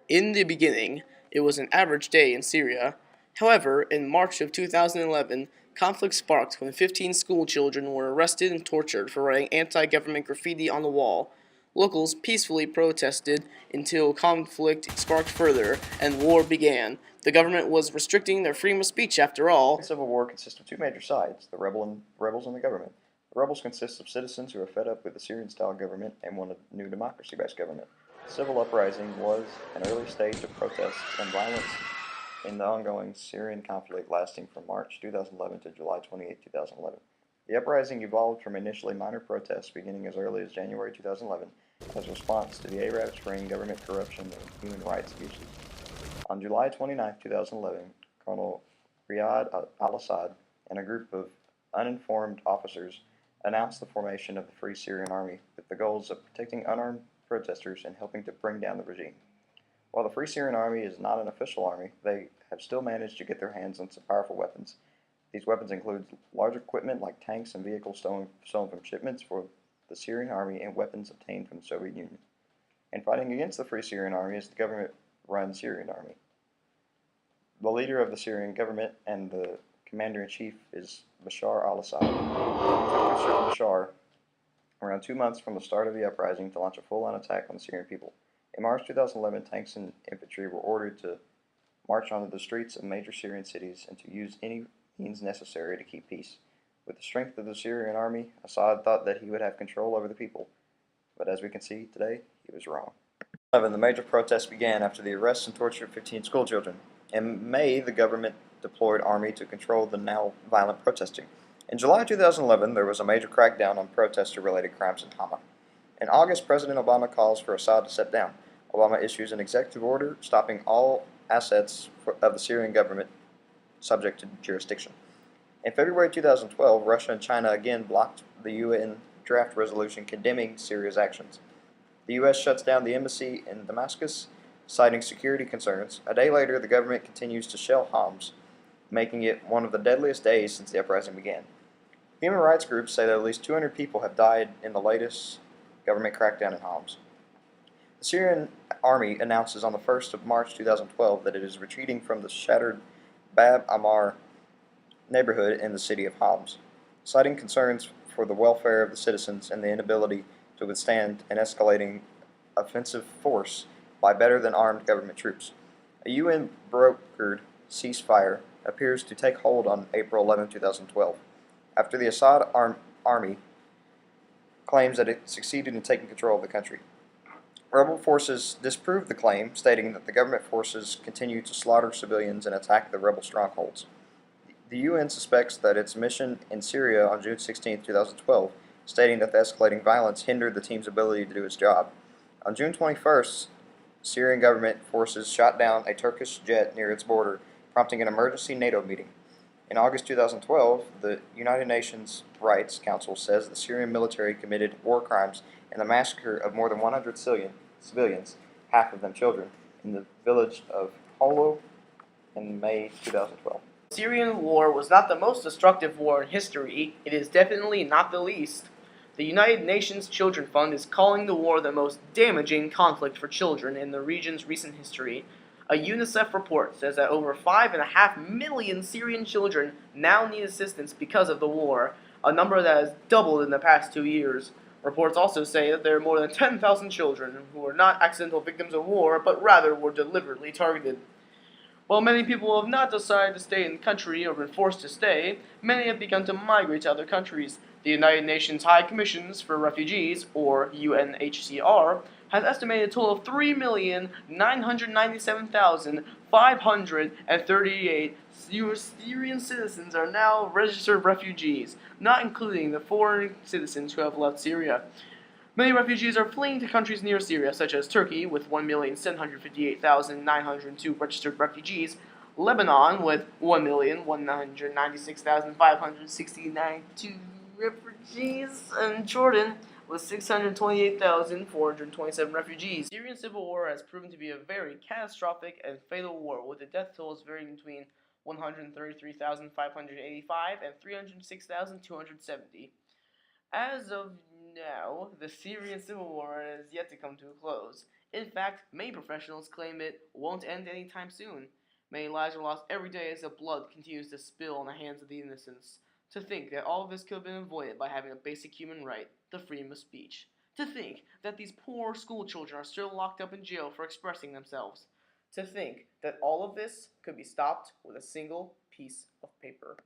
In the beginning, it was an average day in Syria. However, in March of 2011, conflict sparked when 15 school children were arrested and tortured for writing anti-government graffiti on the wall. Locals peacefully protested until conflict sparked further and war began. The government was restricting their freedom of speech after all. The civil war consists of two major sides, the rebels and the government. The rebels consist of citizens who are fed up with the Syrian-style government and want a new democracy-based government. The civil uprising was an early stage of protests and violence in the ongoing Syrian conflict lasting from March 2011 to July 28, 2011. The uprising evolved from initially minor protests beginning as early as January 2011 as a response to the Arab Spring government corruption and human rights abuses. On July 29, 2011, Colonel Riyad al-Assad and a group of uninformed officers announced the formation of the Free Syrian Army with the goals of protecting unarmed protesters and helping to bring down the regime. While the Free Syrian Army is not an official army, they have still managed to get their hands on some powerful weapons. These weapons include large equipment like tanks and vehicles stolen from shipments for the Syrian Army and weapons obtained from the Soviet Union. And fighting against the Free Syrian Army is the government-run Syrian Army. The leader of the Syrian government and the commander-in-chief is Bashar al-Assad. It took Bashar around 2 months from the start of the uprising to launch a full-on attack on the Syrian people. In March 2011, tanks and infantry were ordered to march onto the streets of major Syrian cities and to use any means necessary to keep peace. With the strength of the Syrian army, Assad thought that he would have control over the people. But as we can see today, he was wrong. The major protests began after the arrest and torture of 15 schoolchildren. In May, the government deployed army to control the now violent protesting. In July 2011, there was a major crackdown on protester-related crimes in Hama. In August, President Obama calls for Assad to step down. Obama issues an executive order stopping all assets of the Syrian government subject to jurisdiction. In February 2012, Russia and China again blocked the UN draft resolution condemning Syria's actions. The U.S. shuts down the embassy in Damascus, citing security concerns. A day later, the government continues to shell Homs, making it one of the deadliest days since the uprising began. Human rights groups say that at least 200 people have died in the latest government crackdown in Homs. The Syrian army announces on the 1st of March 2012 that it is retreating from the shattered Bab Ammar neighborhood in the city of Homs, citing concerns for the welfare of the citizens and the inability to withstand an escalating offensive force by better-than-armed government troops. A UN-brokered ceasefire appears to take hold on April 11, 2012, after the Assad army claims that it succeeded in taking control of the country. Rebel forces disproved the claim, stating that the government forces continue to slaughter civilians and attack the rebel strongholds. The UN suspects that its mission in Syria on June 16, 2012, stating that the escalating violence hindered the team's ability to do its job. On June 21st, Syrian government forces shot down a Turkish jet near its border, prompting an emergency NATO meeting. In August 2012, the United Nations Rights Council says the Syrian military committed war crimes and the massacre of more than 100 civilians, half of them children, in the village of Holo in May 2012. The Syrian war was not the most destructive war in history. It is definitely not the least. The United Nations Children Fund is calling the war the most damaging conflict for children in the region's recent history. A UNICEF report says that over 5.5 million Syrian children now need assistance because of the war, a number that has doubled in the past 2 years. Reports also say that there are more than 10,000 children who were not accidental victims of war, but rather were deliberately targeted. While many people have not decided to stay in the country or been forced to stay, many have begun to migrate to other countries. The United Nations High Commissions for Refugees, or UNHCR, has estimated a total of 3,997,538 Syrian citizens are now registered refugees, not including the foreign citizens who have left Syria. Many refugees are fleeing to countries near Syria, such as Turkey, with 1,758,902 registered refugees, Lebanon, with 1,196,569 refugees, and Jordan, with 628,427 refugees. The Syrian civil war has proven to be a very catastrophic and fatal war, with the death tolls varying between 133,585 and 306,270. As of now, the Syrian civil war is yet to come to a close. In fact, many professionals claim it won't end anytime soon. Many lives are lost every day as the blood continues to spill on the hands of the innocents. To think that all of this could have been avoided by having a basic human right, the freedom of speech. To think that these poor school children are still locked up in jail for expressing themselves. To think that all of this could be stopped with a single piece of paper.